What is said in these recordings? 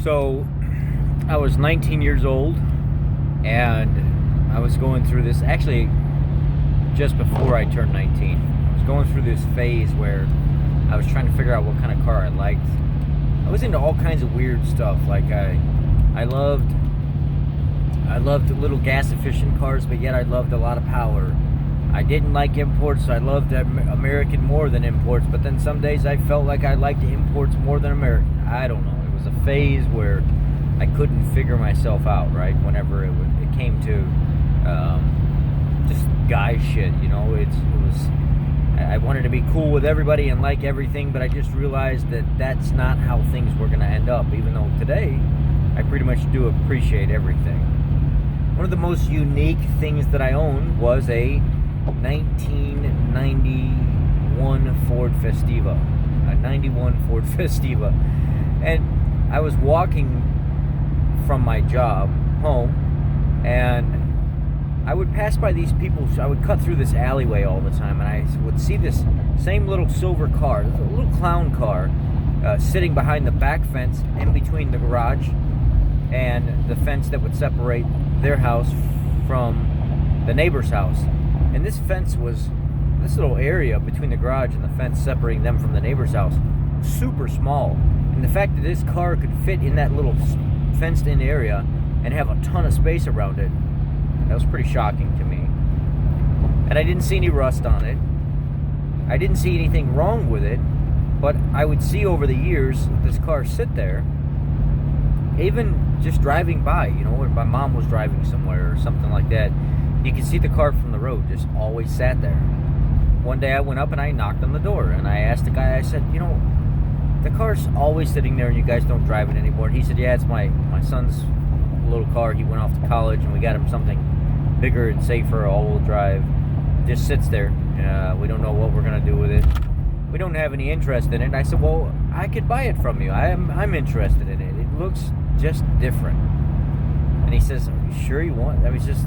So I was 19 years old, and I was going through this, actually just before I turned 19. I was going through this phase where I was trying to figure out what kind of car I liked. I was into all kinds of weird stuff. Like I loved little gas efficient cars, but yet I loved a lot of power. I didn't like imports, so I loved American more than imports, but then some days I felt like I liked imports more than American. I don't know. It was a phase where I couldn't figure myself out, right? Whenever it came to just guy shit, you know, I wanted to be cool with everybody and like everything, but I just realized that that's not how things were going to end up, even though today I pretty much do appreciate everything. One of the most unique things that I owned was a 1991 Ford Festiva. A 91 Ford Festiva. And I was walking from my job home, and I would pass by these people. So I would cut through this alleyway all the time, and I would see this same little silver car, this little clown car, sitting behind the back fence in between the garage and the fence that would separate their house from the neighbor's house. And this fence was, this little area between the garage and the fence separating them from the neighbor's house, super small. And the fact that this car could fit in that little fenced-in area and have a ton of space around it, that was pretty shocking to me. And I didn't see any rust on it. I didn't see anything wrong with it, but I would see over the years this car sit there, even just driving by, you know, when my mom was driving somewhere or something like that, you could see the car from the road, just always sat there. One day I went up and I knocked on the door, and I asked the guy, I said, you know, the car's always sitting there and you guys don't drive it anymore. And he said, yeah, it's my son's little car. He went off to college and we got him something bigger and safer, all-wheel drive. It just sits there. We don't know what we're going to do with it. We don't have any interest in it. And I said, well, I could buy it from you. I'm interested in it. It looks just different. And he says, are you sure you want? I mean, it's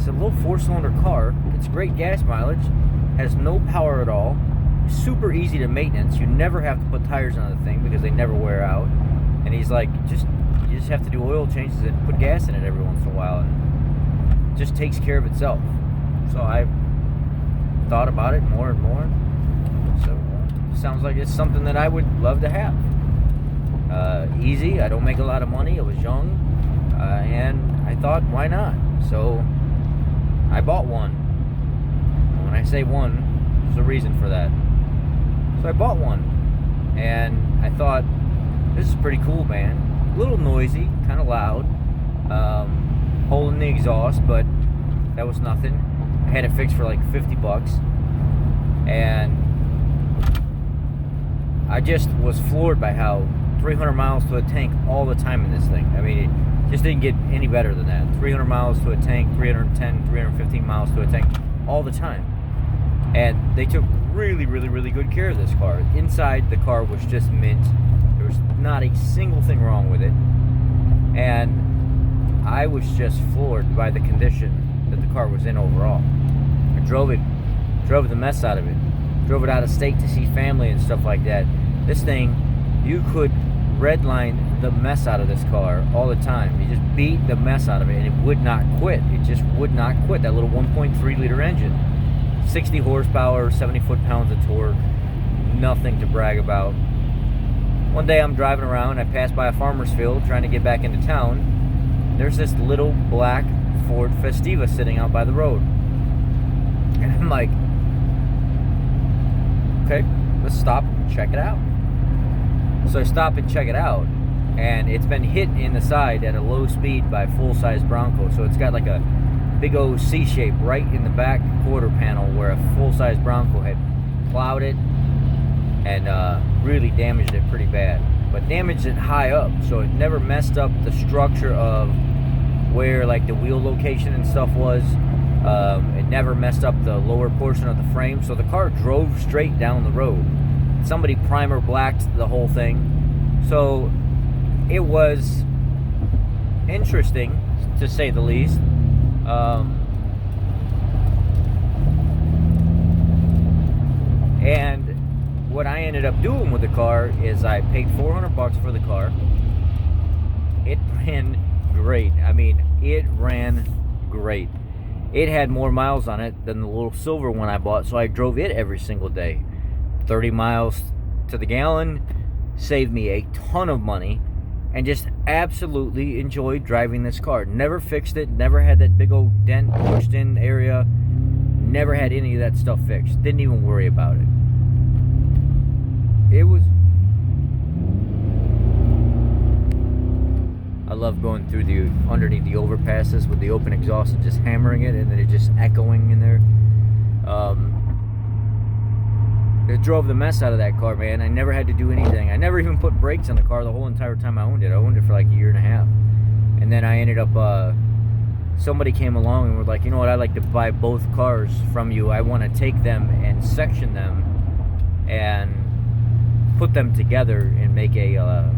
a little 4-cylinder car. It's great gas mileage. Has no power at all. Super easy to maintenance. You never have to put tires on the thing because they never wear out. And he's like, you just have to do oil changes and put gas in it every once in a while, and it just takes care of itself. So I thought about it more and more. So sounds like it's something that I would love to have. Easy. I don't make a lot of money. I was young, and I thought, why not? So I bought one. When I say one, there's a reason for that. So I bought one, and I thought, this is pretty cool, man. A little noisy, kind of loud, hole in the exhaust, but that was nothing. I had it fixed for like $50, and I just was floored by how 300 miles to a tank all the time in this thing. I mean, it just didn't get any better than that. 300 miles to a tank, 310, 315 miles to a tank all the time. And they took really, really, really good care of this car. Inside, the car was just mint. There was not a single thing wrong with it. And I was just floored by the condition that the car was in overall. I drove the mess out of it. Drove it out of state to see family and stuff like that. This thing, you could redline the mess out of this car all the time. You just beat the mess out of it, and it would not quit. It just would not quit. That little 1.3 liter engine. 60 horsepower, 70 foot-pounds of torque, nothing to brag about. One day I'm driving around, I pass by a farmer's field trying to get back into town. There's this little black Ford Festiva sitting out by the road. And I'm like, okay, let's stop and check it out. So I stop and check it out, and it's been hit in the side at a low speed by a full-size Bronco. So it's got like a big old C shape right in the back quarter panel where a full-size Bronco had plowed it and really damaged it pretty bad. But damaged it high up, so it never messed up the structure of where like the wheel location and stuff was. It never messed up the lower portion of the frame, so the car drove straight down the road. Somebody primer blacked the whole thing, so it was interesting to say the least. And what I ended up doing with the car is I paid $400 for the car, it ran great. I mean, it ran great. It had more miles on it than the little silver one I bought, so I drove it every single day. 30 miles to the gallon, saved me a ton of money, and just absolutely enjoyed driving this car. Never fixed it, never had that big old dent pushed in area, never had any of that stuff fixed. Didn't even worry about it. I love going through underneath the overpasses with the open exhaust and just hammering it, and then it just echoing in there. It drove the mess out of that car, man. I never had to do anything. I never even put brakes on the car the whole entire time I owned it. I owned it for like a year and a half. And then I ended up, somebody came along and were like, you know what, I'd like to buy both cars from you. I want to take them and section them and put them together and make a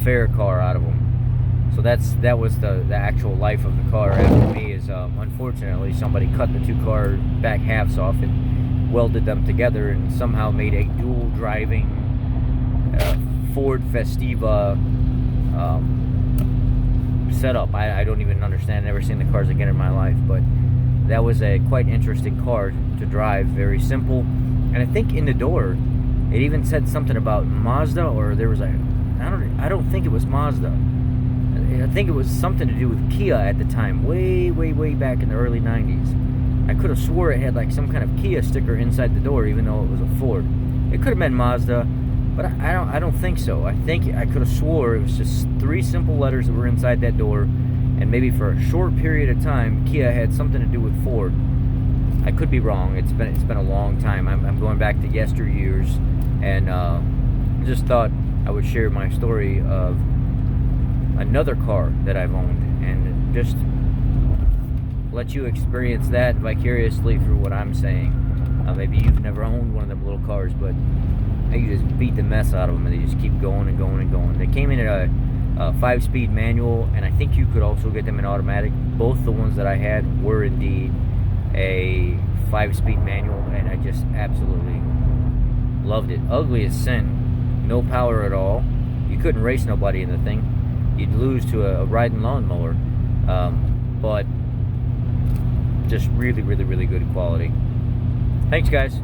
fair car out of them. So that was the actual life of the car. After me is, unfortunately, somebody cut the two car back halves off and welded them together and somehow made a dual driving Ford Festiva setup. I don't even understand. Never seen the cars again in my life, but that was a quite interesting car to drive. Very simple, and I think in the door it even said something about Mazda, or there was I don't think it was Mazda. I think it was something to do with Kia at the time, way back in the early 90s. I could have swore it had like some kind of Kia sticker inside the door, even though it was a Ford. It could have been Mazda, but I don't think so. I think I could have swore it was just 3 simple letters that were inside that door, and maybe for a short period of time, Kia had something to do with Ford. I could be wrong. It's been a long time. I'm going back to yesteryears, and just thought I would share my story of another car that I've owned, and just let you experience that vicariously through what I'm saying. Maybe you've never owned one of them little cars, but you just beat the mess out of them, and they just keep going and going and going. They came in at a 5-speed manual, and I think you could also get them in automatic. Both the ones that I had were indeed a 5-speed manual, and I just absolutely loved it. Ugly as sin, no power at all. You couldn't race nobody in the thing. You'd lose to a riding lawnmower, but just really good quality. Thanks, guys.